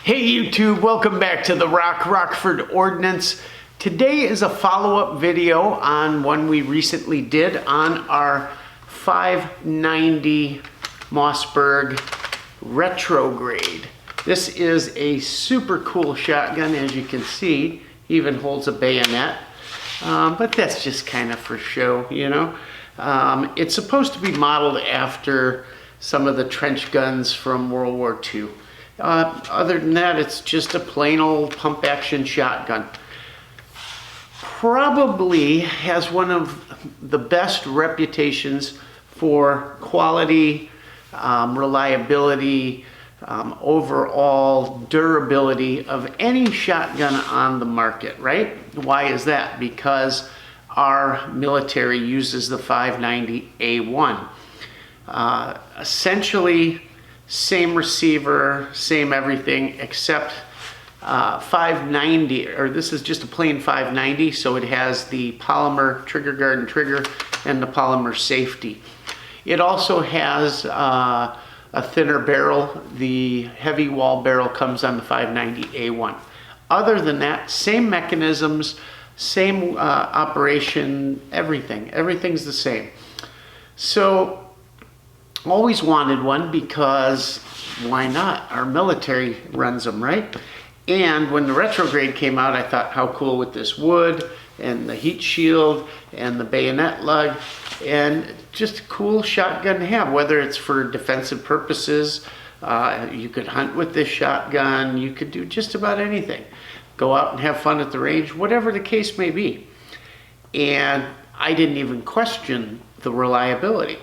Hey YouTube, welcome back to the Rockford Ordnance. Today is a follow-up video on one we recently did on our 590 Mossberg retrograde. This is a super cool shotgun, as you can see. Even holds a bayonet, but that's just kind of for show, you know. It's supposed to be modeled after some of the trench guns from World War II. Other than that, it's just a plain old pump action shotgun. Probably has one of the best reputations for quality, reliability, overall durability of any shotgun on the market, right? Why is that? Because our military uses the 590A1. Essentially, same receiver, same everything, except 590, or this is just a plain 590, so it has the polymer trigger guard and trigger and the polymer safety. It also has a thinner barrel. The heavy wall barrel comes on the 590A1. Other than that, same mechanisms, same operation, everything's the same. So always wanted one because why not? Our military runs them, right? And when the retrograde came out, I thought, how cool with this wood and the heat shield and the bayonet lug, and just a cool shotgun to have, whether it's for defensive purposes. You could hunt with this shotgun, you could do just about anything. Go out and have fun at the range, whatever the case may be. And I didn't even question the reliability.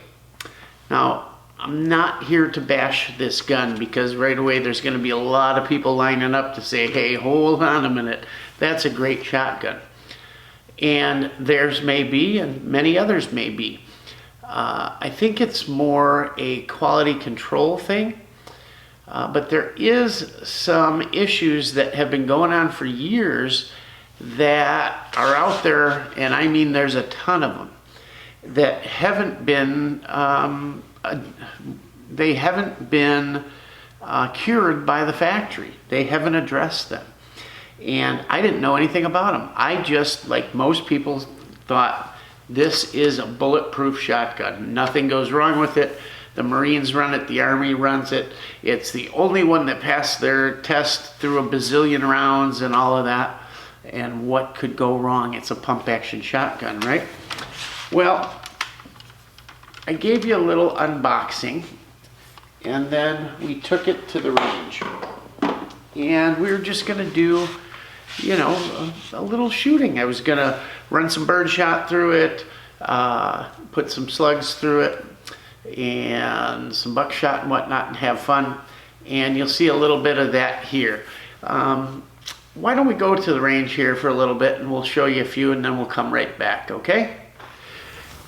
Now, I'm not here to bash this gun because right away there's going to be a lot of people lining up to say, hey, hold on a minute, that's a great shotgun. And theirs may be, and many others may be. I think it's more a quality control thing, but there is some issues that have been going on for years that are out there, and I mean there's a ton of them, that haven't been cured by the factory. They haven't addressed them. And I didn't know anything about them. I just, like most people, thought this is a bulletproof shotgun. Nothing goes wrong with it. The Marines run it, the Army runs it. It's the only one that passed their test through a bazillion rounds and all of that. And what could go wrong? It's a pump action shotgun, right? Well, I gave you a little unboxing, and then we took it to the range. And we were just gonna do, you know, a little shooting. I was gonna run some birdshot through it, put some slugs through it, and some buckshot and whatnot, and have fun. And you'll see a little bit of that here. Why don't we go to the range here for a little bit, and we'll show you a few, and then we'll come right back, okay?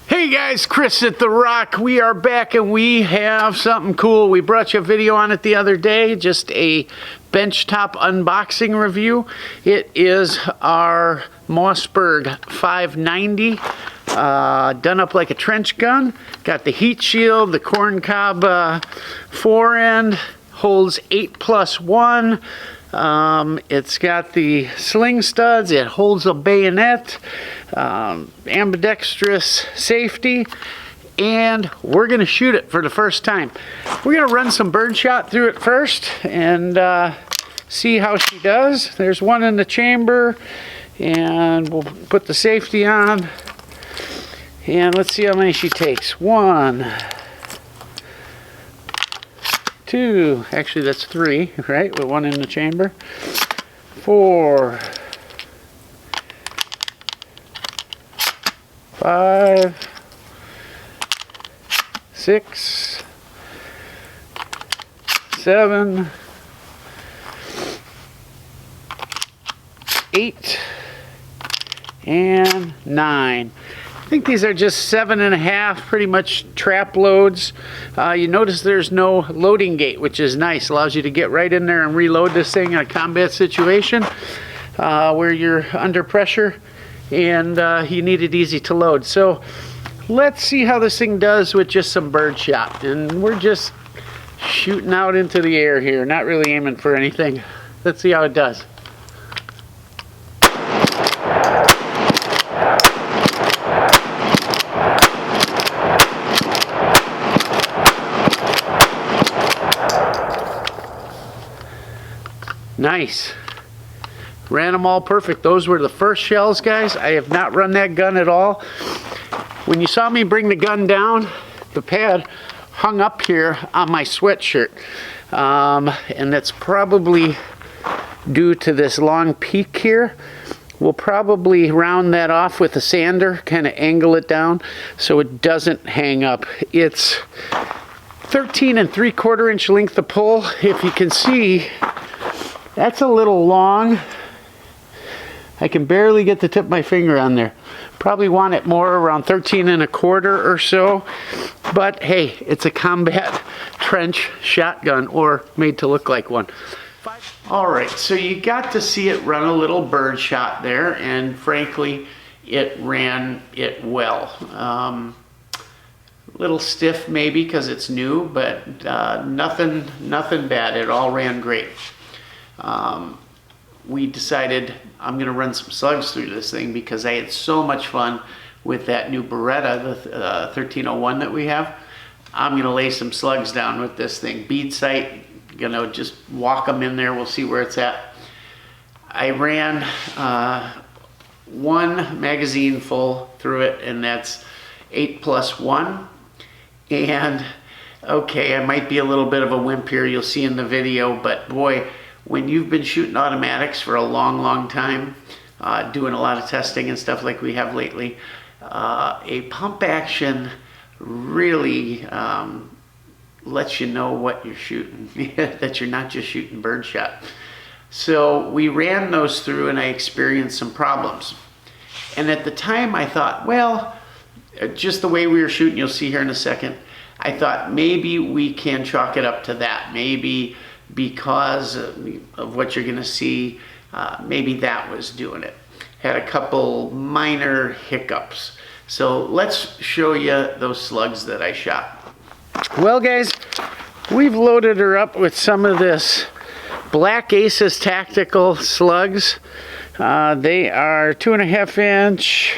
Hey guys, Chris at The Rock. We are back and we have something cool. We brought you a video on it the other day, just a benchtop unboxing review. It is our Mossberg 590, done up like a trench gun. Got the heat shield, the corncob forend, holds 8+1. It's got the sling studs, it holds a bayonet, ambidextrous safety, and we're going to shoot it for the first time. We're going to run some birdshot through it first and see how she does. There's one in the chamber, and we'll put the safety on, and let's see how many she takes. 1, 2, actually that's 3, right, with one in the chamber. 4, 5, 6, 7, 8, and 9. I think these are just 7.5, pretty much trap loads. You notice there's no loading gate, which is nice. Allows you to get right in there and reload this thing in a combat situation where you're under pressure and you need it easy to load. So let's see how this thing does with just some birdshot. And we're just shooting out into the air here, not really aiming for anything. Let's see how it does. Nice. Ran them all perfect. Those were the first shells, guys. I have not run that gun at all. When you saw me bring the gun down, the pad hung up here on my sweatshirt. And that's probably due to this long peak here. We'll probably round that off with a sander, kind of angle it down so it doesn't hang up. It's 13 3/4 inch length of pull. If you can see, that's a little long. I can barely get the tip of my finger on there. Probably want it more around 13 1/4 or so. But hey, it's a combat trench shotgun, or made to look like one. All right, so you got to see it run a little bird shot there, and frankly, it ran it well. Little stiff maybe because it's new, but nothing bad. It all ran great. We decided I'm going to run some slugs through this thing because I had so much fun with that new Beretta, the 1301 that we have. I'm going to lay some slugs down with this thing. Bead sight, going to just walk them in there. We'll see where it's at. I ran one magazine full through it, and that's 8+1. And okay, I might be a little bit of a wimp here, you'll see in the video, but boy, when you've been shooting automatics for a long time, doing a lot of testing and stuff like we have lately, a pump action really lets you know what you're shooting, that you're not just shooting birdshot. So we ran those through and I experienced some problems. And at the time I thought, well, just the way we were shooting, you'll see here in a second, I thought maybe we can chalk it up to that. Maybe because of what you're gonna see, maybe that was doing it. Had a couple minor hiccups. So let's show you those slugs that I shot. Well guys, we've loaded her up with some of this Black Aces Tactical slugs. They are 2.5 inch,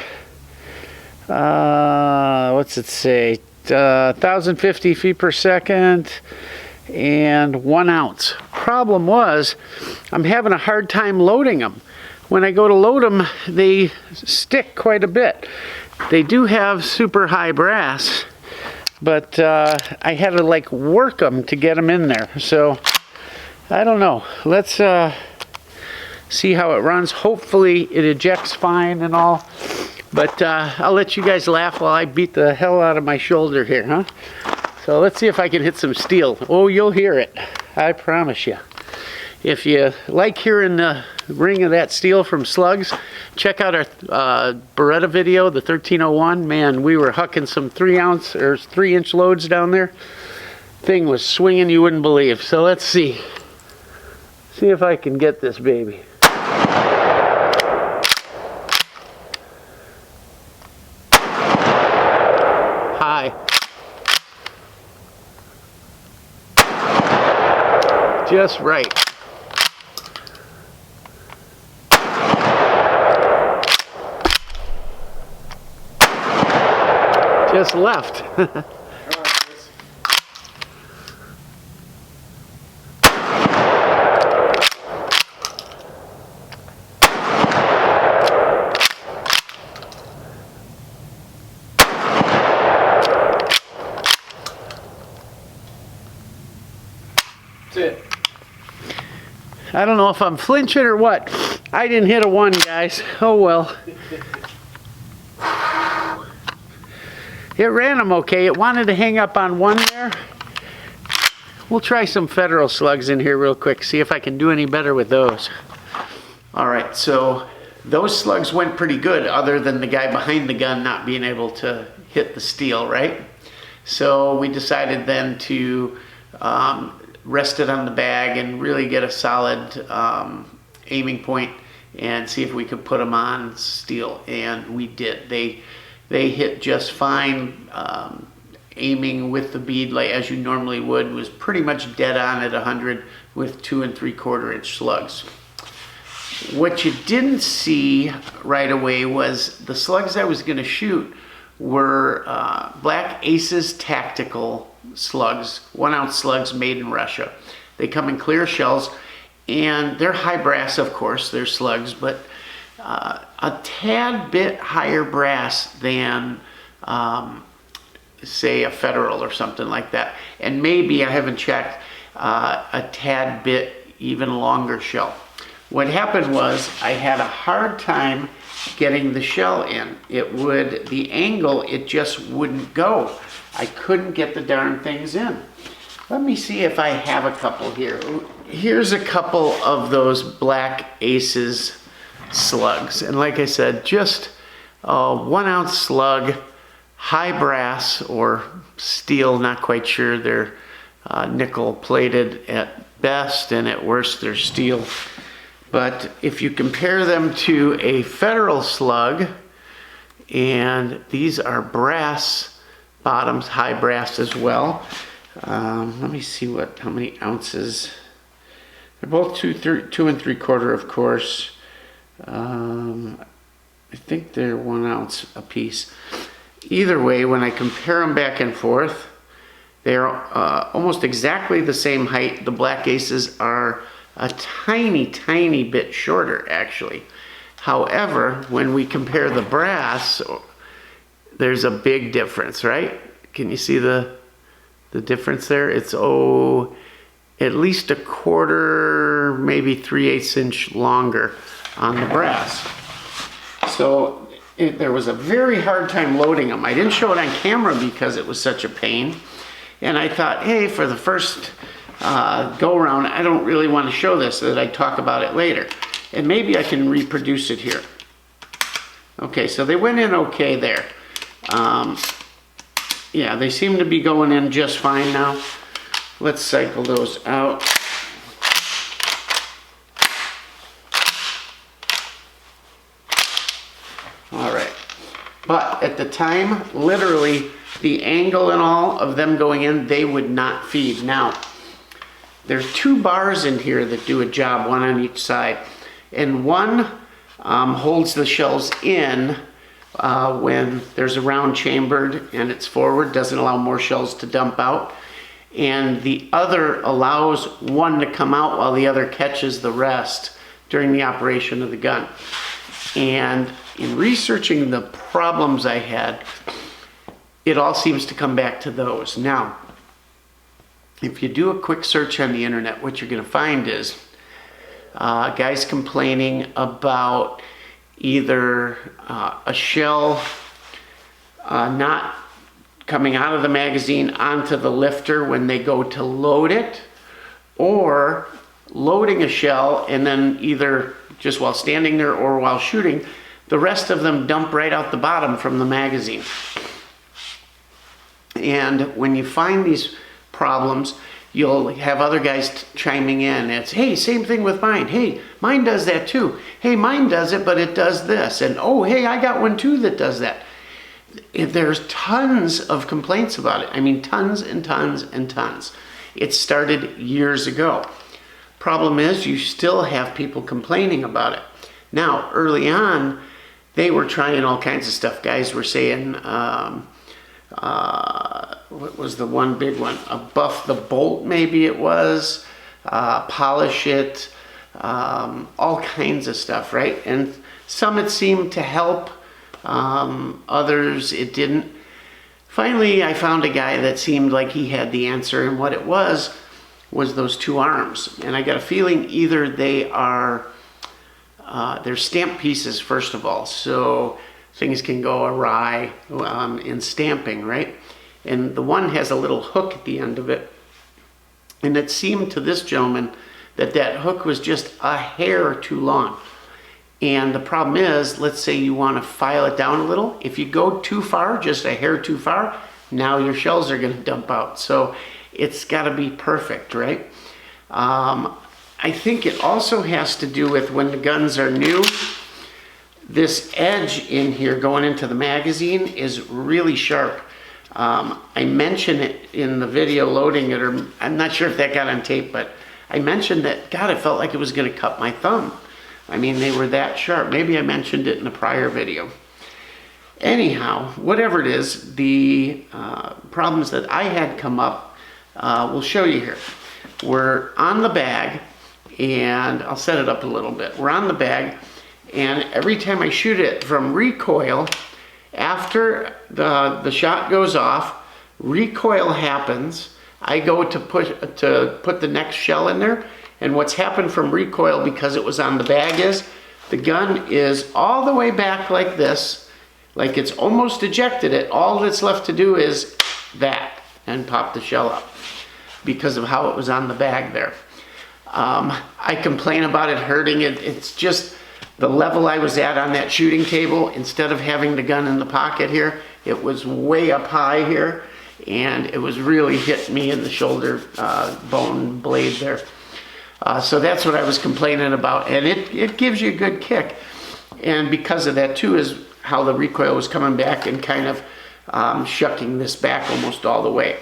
what's it say, 1,050 feet per second and 1 ounce. Problem was, I'm having a hard time loading them. When I go to load them, they stick quite a bit. They do have super high brass, but I had to like work them to get them in there. So I don't know. Let's see how it runs. Hopefully it ejects fine and all. But I'll let you guys laugh while I beat the hell out of my shoulder here, huh? So let's see if I can hit some steel. Oh, you'll hear it. I promise you. If you like hearing the ring of that steel from slugs, check out our Beretta video, the 1301. Man, we were hucking some 3-inch loads down there. Thing was swinging you wouldn't believe. So let's see. See if I can get this baby. High. Just right. Just left. That's it. I don't know if I'm flinching or what. I didn't hit a 1, guys. Oh well. It ran them okay. It wanted to hang up on 1 there. We'll try some Federal slugs in here real quick, see if I can do any better with those. All right, so those slugs went pretty good, other than the guy behind the gun not being able to hit the steel, right? So we decided then to rest it on the bag and really get a solid aiming point and see if we could put them on steel, and we did. They hit just fine. Aiming with the bead, like as you normally would, was pretty much dead on at 100 with 2 3/4 inch slugs. What you didn't see right away was the slugs I was going to shoot were Black Aces Tactical slugs, 1 ounce slugs made in Russia. They come in clear shells, and they're high brass, of course, they're slugs, but a tad bit higher brass than say a Federal or something like that. And maybe, I haven't checked, a tad bit even longer shell. What happened was I had a hard time getting the shell in. The angle, it just wouldn't go. I couldn't get the darn things in. Let me see if I have a couple here. Here's a couple of those Black Aces slugs. And like I said, just a 1 ounce slug, high brass or steel, not quite sure. They're nickel plated at best, and at worst they're steel. But if you compare them to a Federal slug, and these are brass bottoms, high brass as well. Let me see how many ounces. They're both 2 3/4, of course. I think they're 1 ounce a piece. Either way, when I compare them back and forth, they're almost exactly the same height. The Black Aces are a tiny bit shorter, actually. However, when we compare the brass, there's a big difference, right? Can you see the difference there? It's at least 1/4, maybe 3/8 inch longer on the brass. So there was a very hard time loading them. I didn't show it on camera because it was such a pain. And I thought, hey, for the first go around, I don't really want to show this, so that I talk about it later. And maybe I can reproduce it here. Okay, so they went in okay there. Yeah, they seem to be going in just fine now. Let's cycle those out. All right. But at the time, literally, the angle and all of them going in, they would not feed. Now, there's 2 bars in here that do a job, one on each side. And one holds the shells in when there's a round chambered and it's forward, doesn't allow more shells to dump out. And the other allows one to come out while the other catches the rest during the operation of the gun. And in researching the problems I had, it all seems to come back to those. Now, if you do a quick search on the internet, what you're going to find is guys complaining about either a shell not coming out of the magazine onto the lifter when they go to load it, or loading a shell and then either just while standing there or while shooting, the rest of them dump right out the bottom from the magazine. And when you find these problems, you'll have other guys chiming in. It's, hey, same thing with mine. Hey, mine does that too. Hey, mine does it, but it does this. And oh, hey, I got one too that does that. There's tons of complaints about it. I mean, tons and tons and tons. It started years ago. Problem is, you still have people complaining about it. Now, early on, they were trying all kinds of stuff. Guys were saying, what was the one big one? Buff the bolt, maybe it was. Polish it. All kinds of stuff, right? And some it seemed to help. Others it didn't. Finally, I found a guy that seemed like he had the answer, and what it was those 2 arms. And I got a feeling either they are, they're stamp pieces, first of all, so things can go awry in stamping, right? And the one has a little hook at the end of it, and it seemed to this gentleman that hook was just a hair too long. And the problem is, let's say you want to file it down a little. If you go too far, just a hair too far, now your shells are going to dump out. So it's got to be perfect, right? I think it also has to do with when the guns are new, this edge in here going into the magazine is really sharp. I mentioned it in the video loading it, or I'm not sure if that got on tape, but I mentioned that, God, I felt like it was going to cut my thumb. I mean, they were that sharp. Maybe I mentioned it in a prior video. Anyhow, whatever it is, the problems that I had come up, we'll show you here. We're on the bag, and I'll set it up a little bit. We're on the bag, and every time I shoot it from recoil, after the shot goes off, recoil happens. I go to put the next shell in there, and what's happened from recoil, because it was on the bag, is the gun is all the way back like this, like it's almost ejected it. All that's left to do is that, and pop the shell up, because of how it was on the bag there. I complain about it hurting. It's just the level I was at on that shooting table. Instead of having the gun in the pocket here, it was way up high here, and it was really hitting me in the shoulder bone blade there. So that's what I was complaining about, and it gives you a good kick. And because of that too is how the recoil was coming back and kind of shucking this back almost all the way.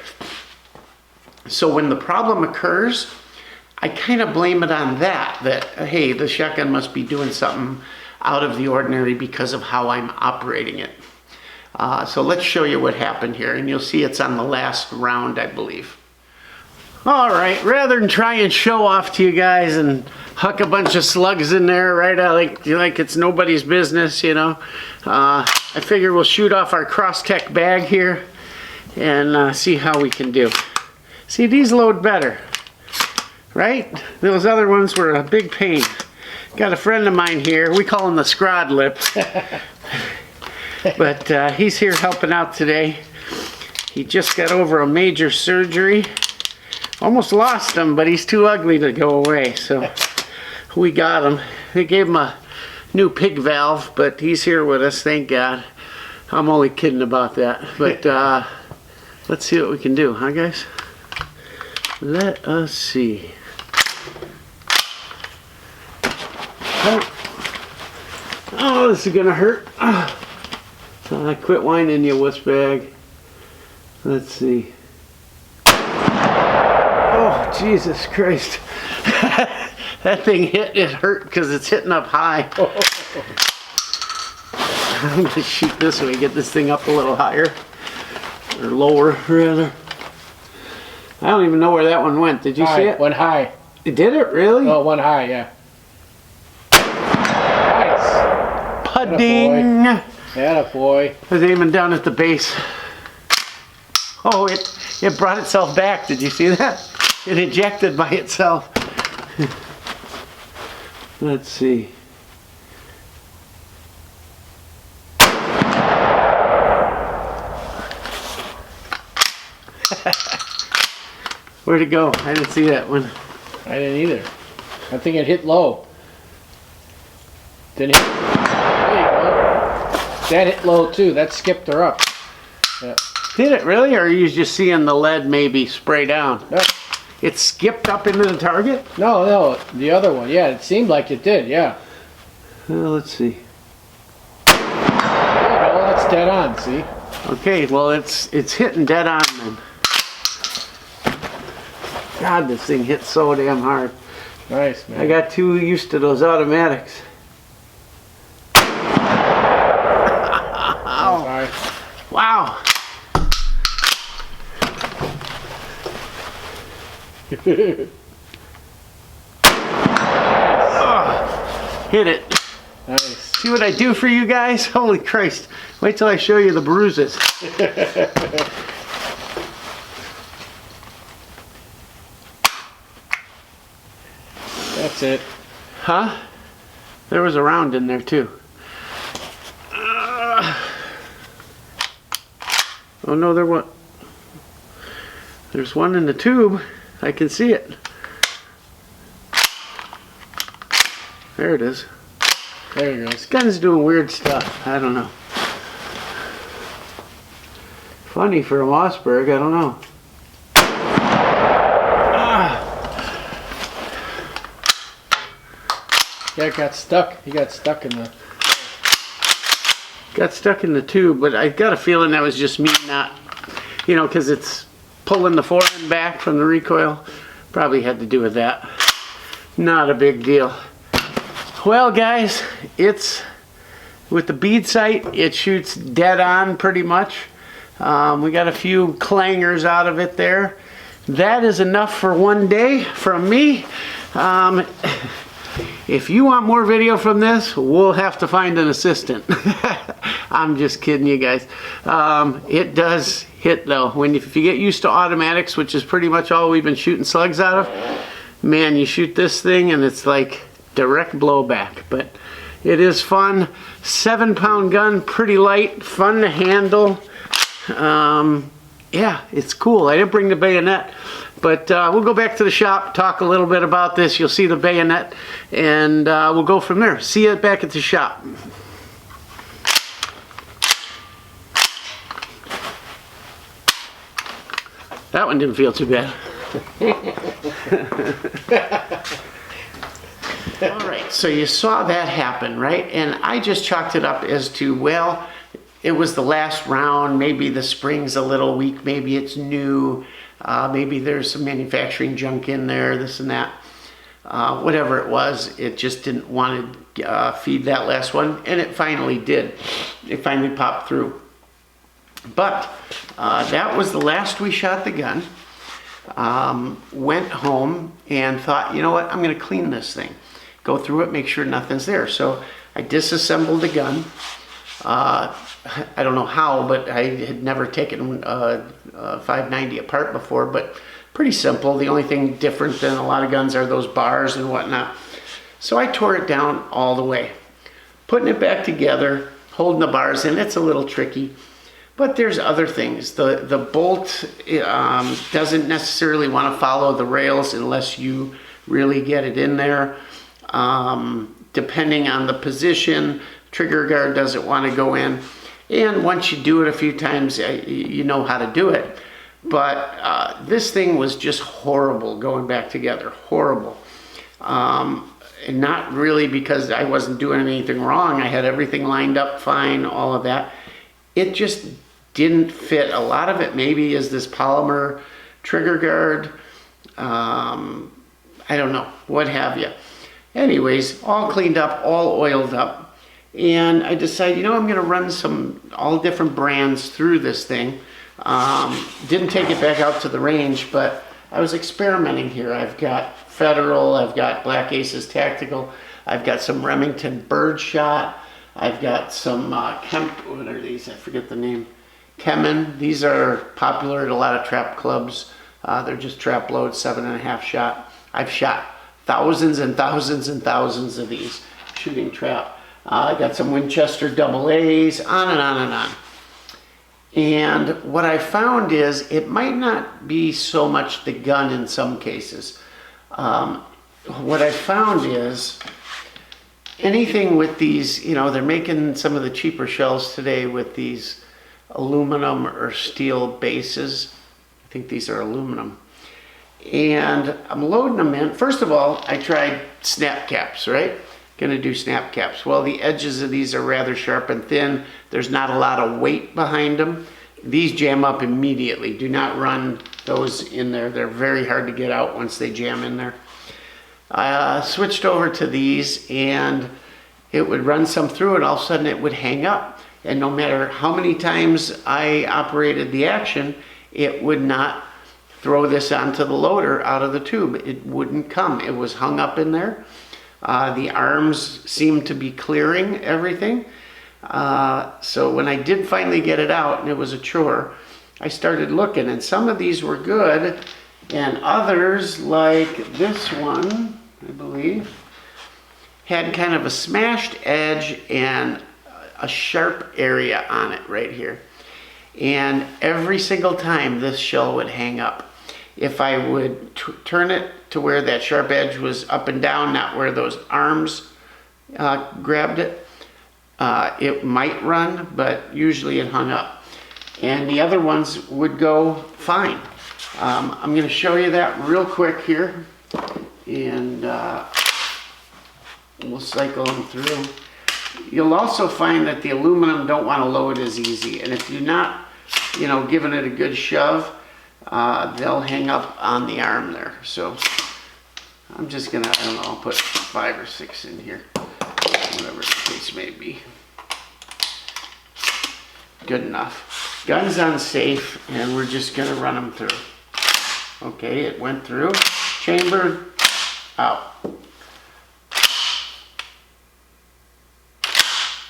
So when the problem occurs, I kind of blame it on that, hey, the shotgun must be doing something out of the ordinary because of how I'm operating it. So let's show you what happened here, and you'll see it's on the last round, I believe. All right, rather than try and show off to you guys and huck a bunch of slugs in there, right, like it's nobody's business, you know, I figure we'll shoot off our Cross-Tech bag here and see how we can do. See, these load better, right? Those other ones were a big pain. Got a friend of mine here, we call him the Scrod Lip, but he's here helping out today. He just got over a major surgery. Almost lost him, but he's too ugly to go away, so we got him. They gave him a new pig valve, but he's here with us, thank God. I'm only kidding about that, but let's see what we can do, huh guys? Let us see. Oh, this is gonna hurt. I quit whining, you wuss bag. Let's see. Oh, Jesus Christ. That thing it hurt because it's hitting up high. I'm going to shoot this way, get this thing up a little higher. Or lower, rather. I don't even know where that one went. Did you see it? Went high. Did it really? Oh, it went high, yeah. Nice. Pudding. Attaboy. I was aiming down at the base. Oh, it brought itself back. Did you see that? It ejected by itself. Let's see. Where'd it go? I didn't see that one. I didn't either. I think it hit low. Didn't hit. There you go. That hit low too. That skipped her up. Yeah. Did it really? Or are you just seeing the lead maybe spray down? No. It skipped up into the target? No, the other one. Yeah, it seemed like it did, yeah. Well, let's see. There you go. That's dead on, see? Okay, well it's hitting dead on then. God, this thing hits so damn hard. Nice, man. I got too used to those automatics. Ow. Wow. Hit it. Nice. See what I do for you guys? Holy Christ. Wait till I show you the bruises. That's it. Huh? There was a round in there too. Oh no, there's one in the tube. I can see it. There it is. There you go. This gun's doing weird stuff. I don't know. Funny for a Mossberg, I don't know. Yeah, it got stuck. He got stuck in the... Got stuck in the tube, but I got a feeling that was just me not, you know, because it's pulling the forend back from the recoil. Probably had to do with that. Not a big deal. Well, guys, it's with the bead sight, it shoots dead on pretty much. We got a few clangers out of it there. That is enough for one day from me. If you want more video from this, we'll have to find an assistant. I'm just kidding you guys. It does hit though. If you get used to automatics, which is pretty much all we've been shooting slugs out of, man, you shoot this thing and it's like direct blowback. But it is fun. 7-pound gun, pretty light, fun to handle. Yeah, it's cool. I didn't bring the bayonet, but we'll go back to the shop, talk a little bit about this. You'll see the bayonet, and we'll go from there. See you back at the shop. That one didn't feel too bad. All right, so you saw that happen, right? And I just chalked it up as to, well, it was the last round, maybe the spring's a little weak, maybe it's new, maybe there's some manufacturing junk in there, this and that. Whatever it was, it just didn't want to feed that last one, and it finally did. It finally popped through. But that was the last we shot the gun. Went home and thought, you know what, I'm going to clean this thing. Go through it, make sure nothing's there. So I disassembled the gun. I don't know how, but I had never taken 590 apart before, but pretty simple. The only thing different than a lot of guns are those bars and whatnot. So I tore it down all the way. Putting it back together, holding the bars in, it's a little tricky. But there's other things. The bolt doesn't necessarily want to follow the rails unless you really get it in there. Depending on the position, trigger guard doesn't want to go in. And once you do it a few times, you know how to do it. But this thing was just horrible going back together, horrible. And not really because I wasn't doing anything wrong. I had everything lined up fine, all of that. It just didn't fit. A lot of it maybe is this polymer trigger guard. I don't know, what have you. Anyways, all cleaned up, all oiled up. And I decided, you know, I'm going to run all different brands through this thing. Didn't take it back out to the range, but I was experimenting here. I've got Federal, I've got Black Aces Tactical, I've got some Remington Birdshot, I've got some what are these? I forget the name. Kemen. These are popular at a lot of trap clubs. They're just trap loads, 7.5 shot. I've shot thousands and thousands and thousands of these shooting trap. I got some Winchester AA's, on and on and on. And what I found is it might not be so much the gun in some cases. What I found is anything with these, you know, they're making some of the cheaper shells today with these aluminum or steel bases. I think these are aluminum. And I'm loading them in. First of all, I tried snap caps, right? Gonna do snap caps. Well, the edges of these are rather sharp and thin. There's not a lot of weight behind them. These jam up immediately. Do not run those in there. They're very hard to get out once they jam in there. I switched over to these and it would run some through and all of a sudden it would hang up. And no matter how many times I operated the action, it would not throw this onto the loader out of the tube. It wouldn't come. It was hung up in there. The arms seemed to be clearing everything. So when I did finally get it out, and it was a chore, I started looking, and some of these were good, and others, like this one, I believe, had kind of a smashed edge and a sharp area on it right here. And every single time this shell would hang up. If I would turn it to where that sharp edge was up and down, not where those arms grabbed it, it might run, but usually it hung up. And the other ones would go fine. I'm going to show you that real quick here, and we'll cycle them through. You'll also find that the aluminum don't want to load as easy, and if you're not, you know, giving it a good shove, they'll hang up on the arm there. So I'm just gonna, I don't know, I'll put 5 or 6 in here, whatever the case may be. Good enough. Gun's unsafe, and we're just gonna run them through. Okay, it went through. Chamber, out.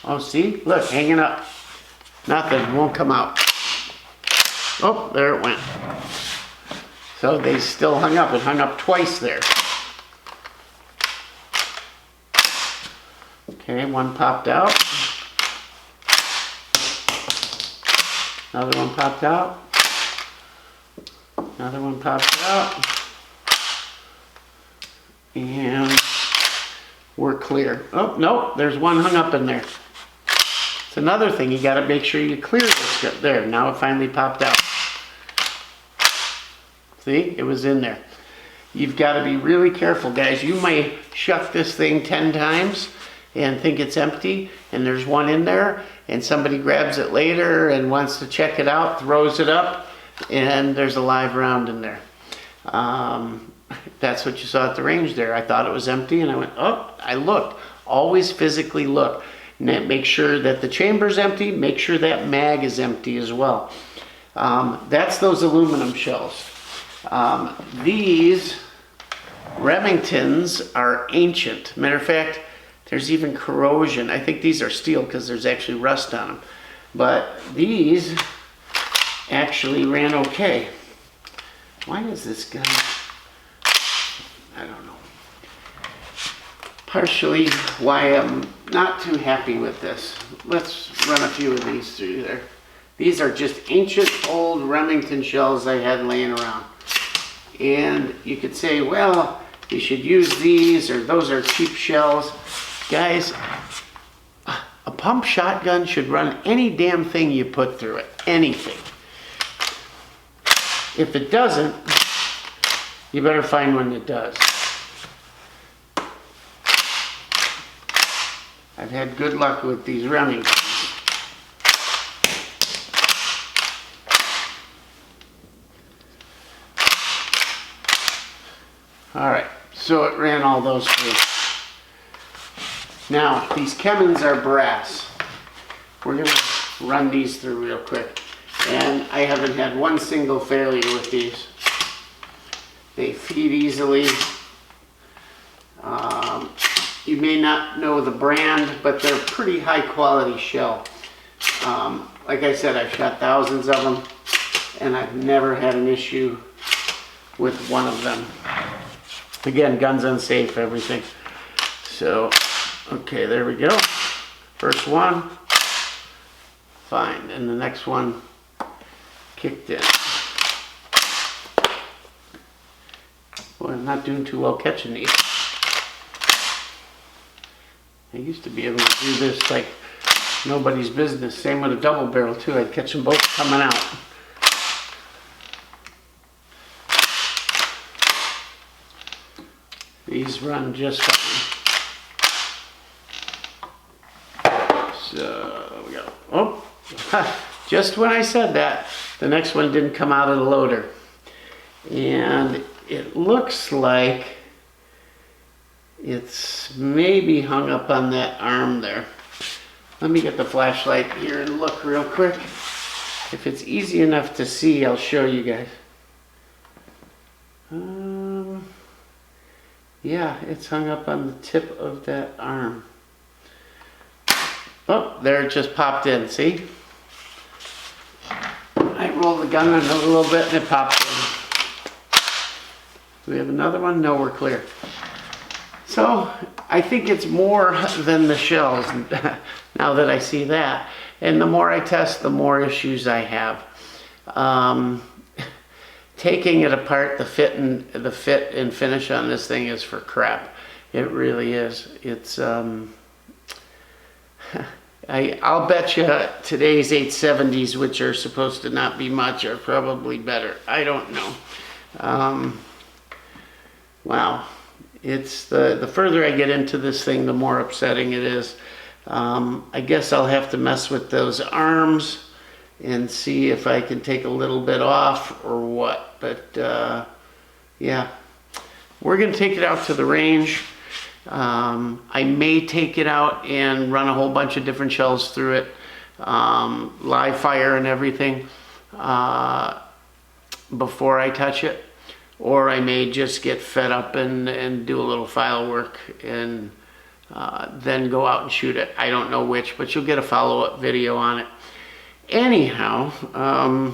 Oh, see? Look, hanging up. Nothing, won't come out. Oh, there it went. So they still hung up. It hung up twice there. Okay, one popped out. Another one popped out. Another one popped out. And we're clear. Oh, no, there's one hung up in there. It's another thing, you gotta make sure you clear this. There, now it finally popped out. See, it was in there. You've gotta be really careful, guys. You may shuck this thing 10 times and think it's empty, and there's one in there, and somebody grabs it later and wants to check it out, throws it up, and there's a live round in there. That's what you saw at the range there. I thought it was empty, and I went, oh, I looked. Always physically look. Make sure that the chamber's empty, make sure that mag is empty as well. That's those aluminum shells. These Remingtons are ancient. Matter of fact, there's even corrosion. I think these are steel because there's actually rust on them. But these actually ran okay. Why is this gun? I don't know. Partially why I'm not too happy with this. Let's run a few of these through there. These are just ancient old Remington shells I had laying around. And you could say, well, you should use these, or those are cheap shells. Guys, a pump shotgun should run any damn thing you put through it. Anything. If it doesn't, you better find one that does. I've had good luck with these Remingtons. Alright, so it ran all those through. Now, these Kemmins are brass. We're going to run these through real quick. And I haven't had one single failure with these. They feed easily. You may not know the brand, but they're pretty high quality shell. Like I said, I've shot thousands of them, and I've never had an issue with one of them. Again, guns unsafe, everything. So, okay, there we go. First one, fine. And the next one kicked in. Boy, I'm not doing too well catching these. I used to be able to do this like nobody's business. Same with a double barrel too. I'd catch them both coming out. These run just fine. So we go. Oh, just when I said that, the next one didn't come out of the loader. And it looks like it's maybe hung up on that arm there. Let me get the flashlight here and look real quick. If it's easy enough to see, I'll show you guys. Yeah, it's hung up on the tip of that arm. Oh, there it just popped in, see? I rolled the gun in a little bit and it popped in. Do we have another one? No, we're clear. So, I think it's more than the shells now that I see that. And the more I test, the more issues I have. Taking it apart, the fit and finish on this thing is for crap. It really is. It's I'll bet you today's 870s, which are supposed to not be much, are probably better. I don't know. Wow. It's the further I get into this thing, the more upsetting it is. I guess I'll have to mess with those arms and see if I can take a little bit off or what. But yeah, we're going to take it out to the range. I may take it out and run a whole bunch of different shells through it, live fire and everything, before I touch it. Or I may just get fed up and do a little file work and then go out and shoot it. I don't know which, but you'll get a follow-up video on it. Anyhow,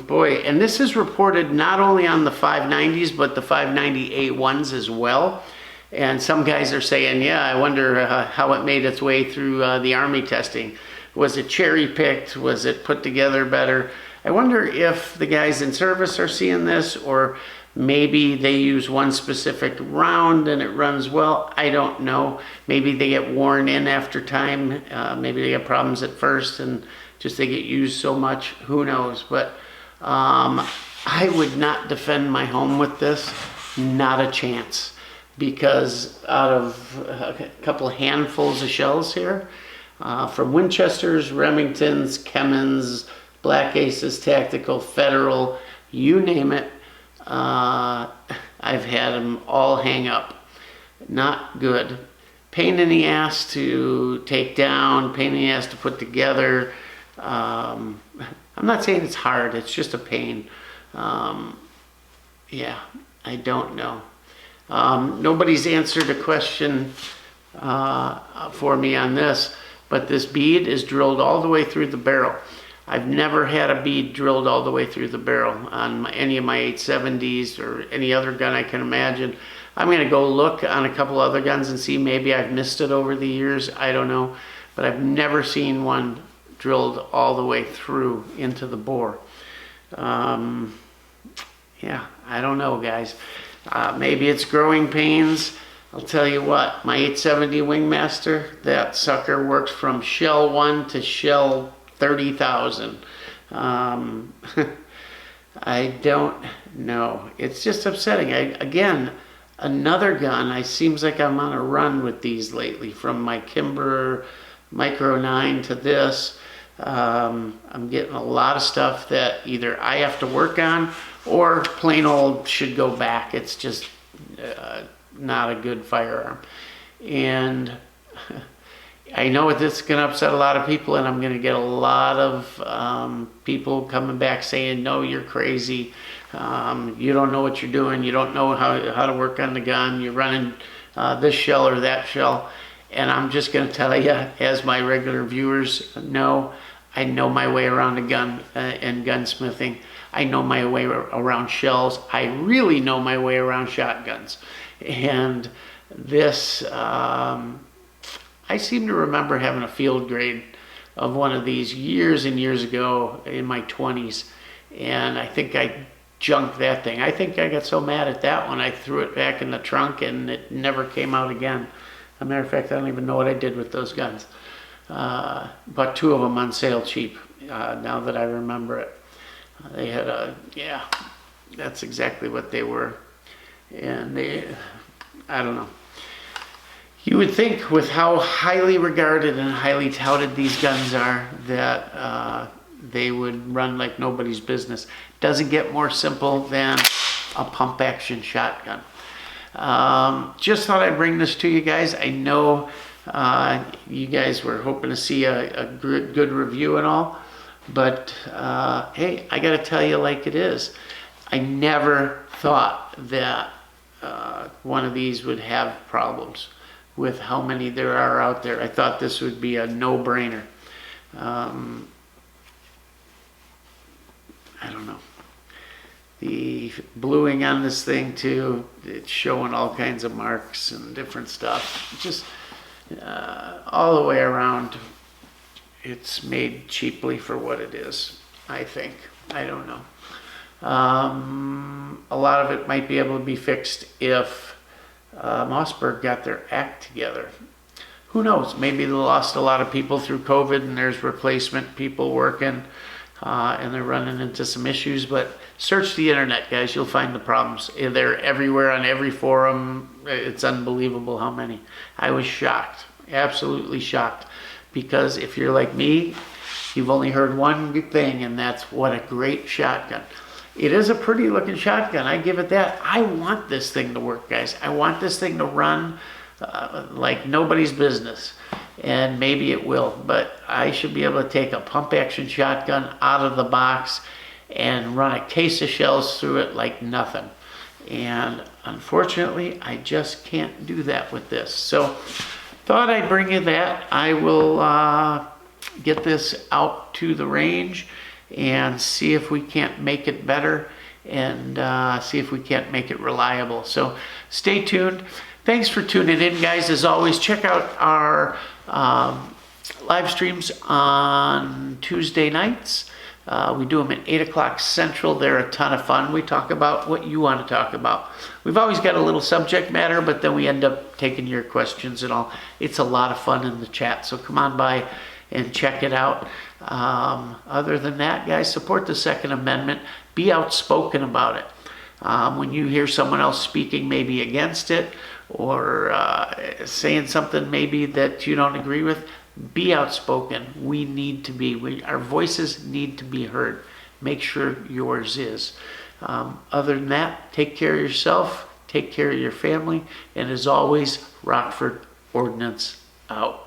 boy, and this is reported not only on the 590s, but the 590A1s as well. And some guys are saying, yeah, I wonder how it made its way through the Army testing. Was it cherry-picked? Was it put together better? I wonder if the guys in service are seeing this, or maybe they use one specific round and it runs well. I don't know. Maybe they get worn in after time. Maybe they get problems at first and just they get used so much. Who knows? But I would not defend my home with this. Not a chance. Because out of a couple handfuls of shells here, from Winchesters, Remingtons, Kemmons, Black Aces, Tactical, Federal, you name it, I've had them all hang up. Not good. Pain in the ass to take down, pain in the ass to put together. I'm not saying it's hard, it's just a pain. Yeah, I don't know. Nobody's answered a question for me on this, but this bead is drilled all the way through the barrel. I've never had a bead drilled all the way through the barrel on any of my 870s or any other gun I can imagine. I'm going to go look on a couple other guns and see, maybe I've missed it over the years. I don't know, but I've never seen one drilled all the way through into the bore. Yeah, I don't know, guys. Maybe it's growing pains. I'll tell you what, my 870 Wingmaster, that sucker works from shell 1 to shell 30,000. I don't know. It's just upsetting. Again, another gun. It seems like I'm on a run with these lately, from my Kimber Micro 9 to this. I'm getting a lot of stuff that either I have to work on or plain old should go back. It's just not a good firearm. And I know this is going to upset a lot of people, and I'm going to get a lot of people coming back saying, no, you're crazy. You don't know what you're doing. You don't know how to work on the gun. You're running this shell or that shell. And I'm just going to tell you, as my regular viewers know, I know my way around a gun and gunsmithing. I know my way around shells. I really know my way around shotguns. And this, I seem to remember having a field grade of one of these years and years ago in my 20s. And I think I junked that thing. I think I got so mad at that one, I threw it back in the trunk and it never came out again. As a matter of fact, I don't even know what I did with those guns. Bought two of them on sale cheap, now that I remember it. They had yeah, that's exactly what they were. And I don't know. You would think with how highly regarded and highly touted these guns are that they would run like nobody's business. Doesn't get more simple than a pump action shotgun. Just thought I'd bring this to you guys. I know you guys were hoping to see a good review and all, but hey, I gotta tell you like it is. I never thought that one of these would have problems with how many there are out there. I thought this would be a no-brainer. I don't know. The bluing on this thing too, it's showing all kinds of marks and different stuff. Just all the way around, it's made cheaply for what it is, I think. I don't know. A lot of it might be able to be fixed if Mossberg got their act together. Who knows? Maybe they lost a lot of people through COVID and there's replacement people working and they're running into some issues. But search the internet, guys. You'll find the problems. They're everywhere on every forum. It's unbelievable how many. I was shocked, absolutely shocked. Because if you're like me, you've only heard one good thing, and that's what a great shotgun. It is a pretty looking shotgun, I give it that. I want this thing to work, guys. I want this thing to run like nobody's business. And maybe it will, but I should be able to take a pump action shotgun out of the box and run a case of shells through it like nothing. And unfortunately, I just can't do that with this. So thought I'd bring you that. I will get this out to the range and see if we can't make it better, and see if we can't make it reliable. So stay tuned. Thanks for tuning in, guys. As always, check out our live streams on Tuesday nights. We do them at 8 o'clock Central. They're a ton of fun. We talk about what you want to talk about. We've always got a little subject matter, but then we end up taking your questions and all. It's a lot of fun in the chat, so come on by and check it out. Other than that, guys, support the Second Amendment. Be outspoken about it. When you hear someone else speaking maybe against it, or saying something maybe that you don't agree with, be outspoken. We need to be. Our voices need to be heard. Make sure yours is. Other than that, take care of yourself, take care of your family, and as always, Rockford Ordnance out.